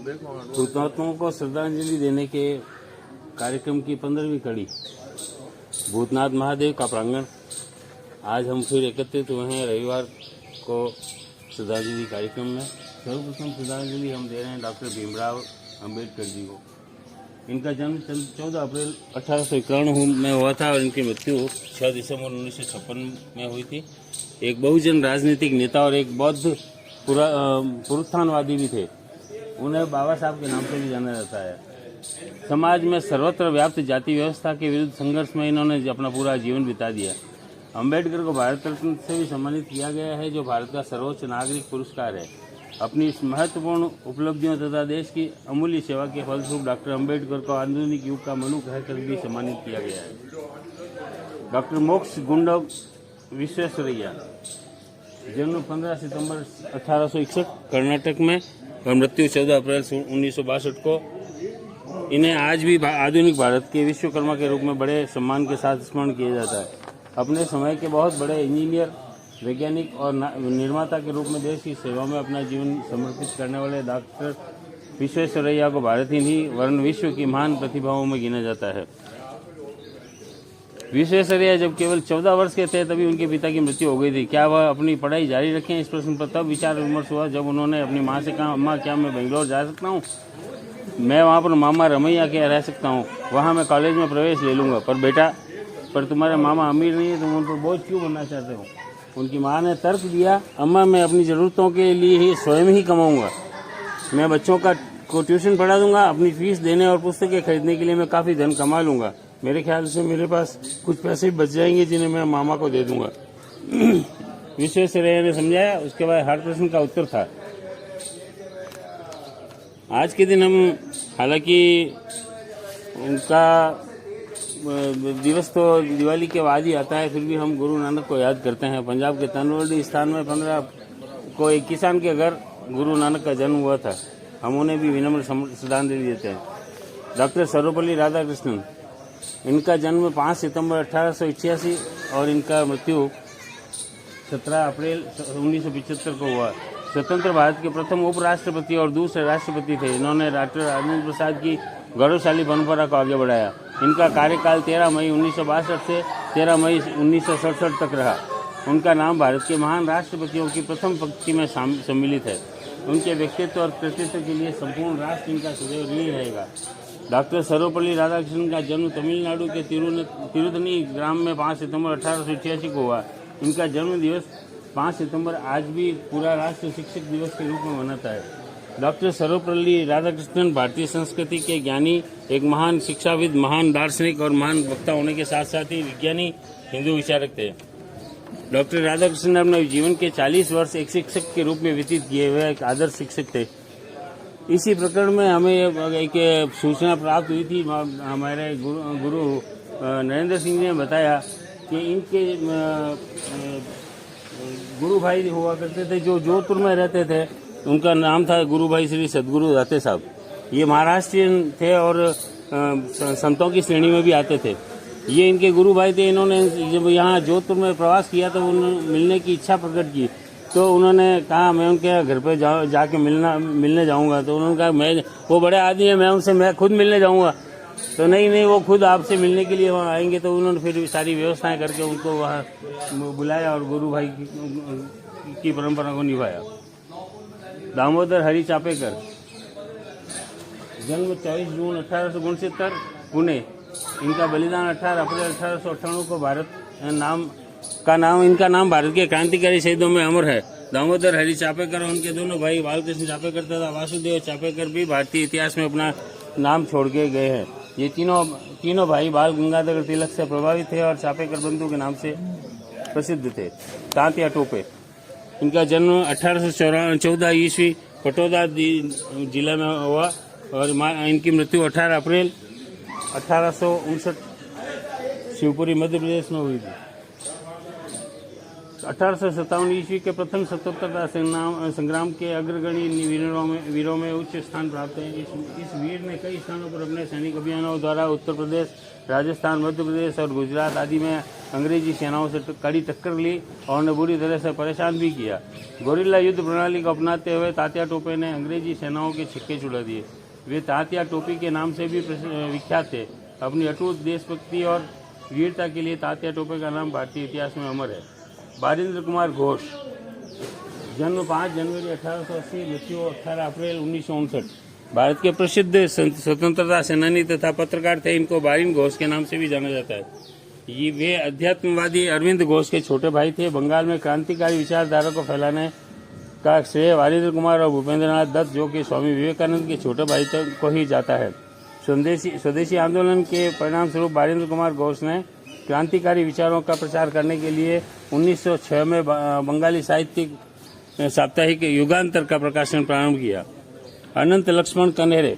हुतात्माओं को श्रद्धांजलि देने के कार्यक्रम की 15वीं कड़ी भूतनाथ महादेव का प्रांगण। आज हम फिर एकत्रित हुए हैं रविवार को श्रद्धांजलि कार्यक्रम में। सर्वप्रथम श्रद्धांजलि हम दे रहे हैं डॉक्टर भीमराव अंबेडकर जी को। इनका जन्म 14 अप्रैल 1891 में हुआ था और इनकी मृत्यु 6 दिसंबर 1956 में हुई थी। एक बहुजन राजनीतिक नेता और एक बौद्ध पुरुषार्थवादी भी थे। उन्हें बाबा साहब के नाम से भी जाना जाता है। समाज में सर्वत्र व्याप्त जाति व्यवस्था के विरुद्ध संघर्ष में इन्होंने अपना पूरा जीवन बिता दिया। अंबेडकर को भारत रत्न से भी सम्मानित किया गया है, जो भारत का सर्वोच्च नागरिक पुरस्कार है। अपनी इस महत्वपूर्ण उपलब्धियों तथा देश की अमूल्य सेवा के फलस्वरूप डॉक्टर अंबेडकर को आधुनिक युग का मनु कहकर भी सम्मानित किया गया है। डॉक्टर मोक्ष गुंडम विश्वेश्वरैया, जन्म 15 सितंबर 1861 कर्नाटक में और मृत्यु 14 अप्रैल 1962 को। इन्हें आज भी आधुनिक भारत के विश्वकर्मा के रूप में बड़े सम्मान के साथ स्मरण किया जाता है। अपने समय के बहुत बड़े इंजीनियर, वैज्ञानिक और निर्माता के रूप में देश की सेवा में अपना जीवन समर्पित करने वाले डॉक्टर विश्वेश्वरैया को भारत ही नहीं वरन विश्व की महान प्रतिभाओं में गिना जाता है। विश्वेश्वरैया जब केवल 14 वर्ष के थे तभी उनके पिता की मृत्यु हो गई थी। क्या वह अपनी पढ़ाई जारी रखें, इस प्रश्न पर तब विचार विमर्श हुआ जब उन्होंने अपनी माँ से कहा, अम्मा क्या मैं बेंगलोर जा सकता हूँ? मैं वहाँ पर मामा रमैया के रह सकता हूँ, वहाँ मैं कॉलेज में प्रवेश ले लूँगा। पर बेटा, पर तुम्हारे मामा अमीर नहीं है, तुम उन पर बोझ क्यों बनना चाहते हो? उनकी माँ ने तर्क दिया, अम्मा मैं अपनी ज़रूरतों के लिए ही स्वयं ही कमाऊँगा। मैं बच्चों को ट्यूशन पढ़ा दूंगा, अपनी फीस देने और पुस्तकें खरीदने के लिए मैं काफ़ी धन कमा लूँगा। मेरे ख्याल से मेरे पास कुछ पैसे बच जाएंगे जिन्हें मैं मामा को दे दूंगा। विश्वेश्वरैया ने समझाया। उसके बाद हर प्रश्न का उत्तर था। आज के दिन हम हालांकि उनका दिवस तो दिवाली के बाद ही आता है, फिर भी हम गुरु नानक को याद करते हैं। पंजाब के तनवर्डी स्थान में 15 को एक किसान के घर गुरु नानक का जन्म हुआ था। हम उन्हें भी विनम्र श्रद्धांजलि देते हैं। डॉक्टर सर्वपल्ली राधाकृष्णन, इनका जन्म 5 सितंबर 1886 और इनका मृत्यु 17 अप्रैल 1975 को हुआ। स्वतंत्र भारत के प्रथम उपराष्ट्रपति और दूसरे राष्ट्रपति थे। इन्होंने डॉक्टर राजेंद्र प्रसाद की गौरवशाली परंपरा को आगे बढ़ाया। इनका कार्यकाल 13 मई 1962 से 13 मई 1967 तक रहा। उनका नाम भारत के महान राष्ट्रपतियों की प्रथम पंक्ति में सम्मिलित है। उनके व्यक्तित्व और कृतित्व के लिए संपूर्ण राष्ट्र इनका सदैव ऋणी रहेगा। डॉक्टर सर्वपल्ली राधाकृष्णन का जन्म तमिलनाडु के तिरुथनी ग्राम में 5 सितंबर 1886 को हुआ। इनका जन्म दिवस 5 सितंबर आज भी पूरा राष्ट्र शिक्षक दिवस के रूप में मनाता है। डॉक्टर सर्वपल्ली राधाकृष्णन भारतीय संस्कृति के ज्ञानी, एक महान शिक्षाविद, महान दार्शनिक और महान वक्ता होने के साथ साथ ही विज्ञानी, हिंदू विचारक थे। डॉक्टर राधाकृष्णन ने अपने जीवन के 40 वर्ष एक शिक्षक के रूप में व्यतीत किए हुए एक आदर्श शिक्षक थे। इसी प्रकरण में हमें एक सूचना प्राप्त हुई थी। हमारे गुरु नरेंद्र सिंह ने बताया कि इनके गुरु भाई हुआ करते थे जो जोधपुर में रहते थे। उनका नाम था गुरु भाई श्री सदगुरु दाते साहब। ये महाराष्ट्रियन थे और संतों की श्रेणी में भी आते थे। ये इनके गुरु भाई थे। इन्होंने जब यहाँ जोधपुर में प्रवास किया तो उन्होंने मिलने की इच्छा प्रकट की। तो उन्होंने कहा मैं उनके घर पे जाके मिलने जाऊंगा। तो उन्होंने कहा मैं, वो बड़े आदमी है, मैं खुद मिलने जाऊंगा। तो नहीं, वो खुद आपसे मिलने के लिए वहाँ आएंगे। तो उन्होंने फिर सारी व्यवस्थाएं करके उनको वहाँ बुलाया और गुरु भाई की परंपरा को निभाया। दामोदर हरि चापेकर, जन्म 24 जून 1869 पुणे। इनका बलिदान 18 अप्रैल 1898 को इनका नाम भारत के क्रांतिकारी शहीदों में अमर है। दामोदर हरि चापेकर और उनके दोनों भाई बालकृष्ण चापेकर तथा वासुदेव चापेकर भी भारतीय इतिहास में अपना नाम छोड़ के गए हैं। ये तीनों भाई बाल गंगाधर तिलक से प्रभावित थे और चापेकर बंधु के नाम से प्रसिद्ध थे। तांतिया टोपे, इनका जन्म 1814 ईस्वी पटोदा जिला में हुआ और इनकी मृत्यु 18 अप्रैल 1859 शिवपुरी मध्य प्रदेश में हुई थी। 1857 ईस्वी के प्रथम स्वतंत्रता संग्राम के अग्रगणी वीरों में उच्च स्थान प्राप्त है। इस वीर ने कई स्थानों पर अपने सैनिक अभियानों द्वारा उत्तर प्रदेश, राजस्थान, मध्य प्रदेश और गुजरात आदि में अंग्रेजी सेनाओं से कड़ी टक्कर ली और उन्हें बुरी तरह से परेशान भी किया। गोरिल्ला युद्ध प्रणाली को अपनाते हुए तात्या टोपे ने अंग्रेजी सेनाओं के छिक्के छुड़ा दिए। वे तात्या टोपी के नाम से भी विख्यात थे। अपनी अटूट देशभक्ति और वीरता के लिए तात्या टोपे का नाम भारतीय इतिहास में अमर है। बारिंद्र कुमार घोष, जन्म 5 जनवरी 1880, मृत्यु 18 अप्रैल 1959। भारत के प्रसिद्ध स्वतंत्रता सेनानी तथा पत्रकार थे। इनको बारिंद्र घोष के नाम से भी जाना जाता है। ये वे अध्यात्मवादी अरविंद घोष के छोटे भाई थे। बंगाल में क्रांतिकारी विचारधारा को फैलाने का श्रेय बारिंद्र कुमार और भूपेंद्रनाथ दत्त, जो कि स्वामी विवेकानंद के छोटे भाई को ही जाता है। स्वदेशी आंदोलन के परिणाम स्वरूप बारिंद्र कुमार घोष ने क्रांतिकारी विचारों का प्रचार करने के लिए 1906 में बंगाली साहित्यिक साप्ताहिक युगांतर का प्रकाशन प्रारंभ किया। अनंत लक्ष्मण कनेरे,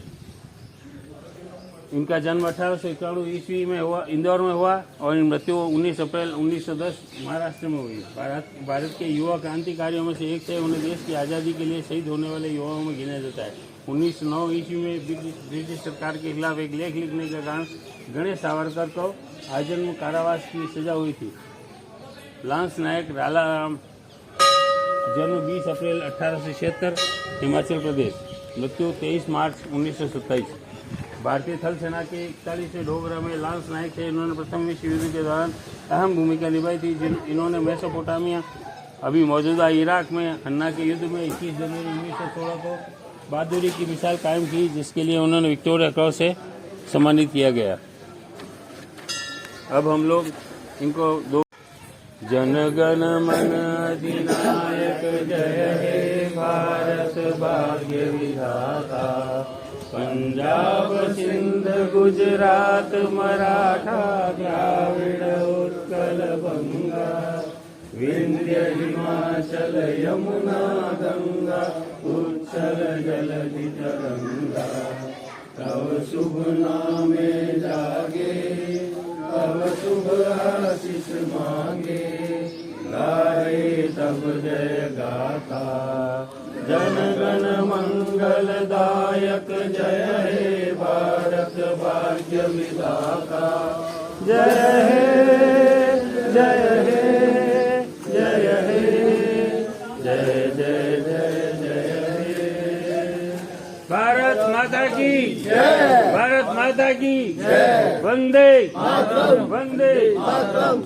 इनका जन्म 1891 ईस्वी में हुआ, इंदौर में हुआ और मृत्यु 19 अप्रैल 1910 महाराष्ट्र में हुई। भारत के युवा क्रांतिकारियों में से एक थे। उन्हें देश की आज़ादी के लिए शहीद होने वाले युवाओं में गिना जाता है। 1909 ईस्वी में ब्रिटिश सरकार के खिलाफ एक लेख लिखने के कारण गणेश सावरकर को आजीवन कारावास की सजा हुई थी। लांस नायक रालाराम, जन्म 20 अप्रैल 1876, हिमाचल प्रदेश, मृत्यु 23 मार्च 1927। भारतीय थल सेना के 41वें डोगरा में लांस नायक थे। इन्होंने प्रथम विश्व युद्ध के दौरान अहम भूमिका निभाई थी। इन्होंने मेसोपोटामिया, अभी मौजूदा इराक में हन्ना के युद्ध में 21 जनवरी 1916 को बहादुरी की मिसाल कायम की, जिसके लिए उन्होंने विक्टोरिया क्रॉस से सम्मानित किया गया। अब हम लोग इनको दो जनगण मन अधिनायक जय हे भारत भाग्य विधाता, पंजाब सिंध गुजरात मराठा द्राविड़ उत्कल बंगा, विंध्य हिमाचल यमुना गंगा, उच्छल जलधि तरंगा, तव शुभ नामे जागे, तब शुभ आशीष मांगे, गाए तब जय गाथा, जन गण मंगलदायक जय हे भारत भाग्य विधाता, जय हे जय हे जय हे जय जय जय जय हे। भारत माता की जय, भारत माता की जय, वंदे मातरम, वंदे मातरम।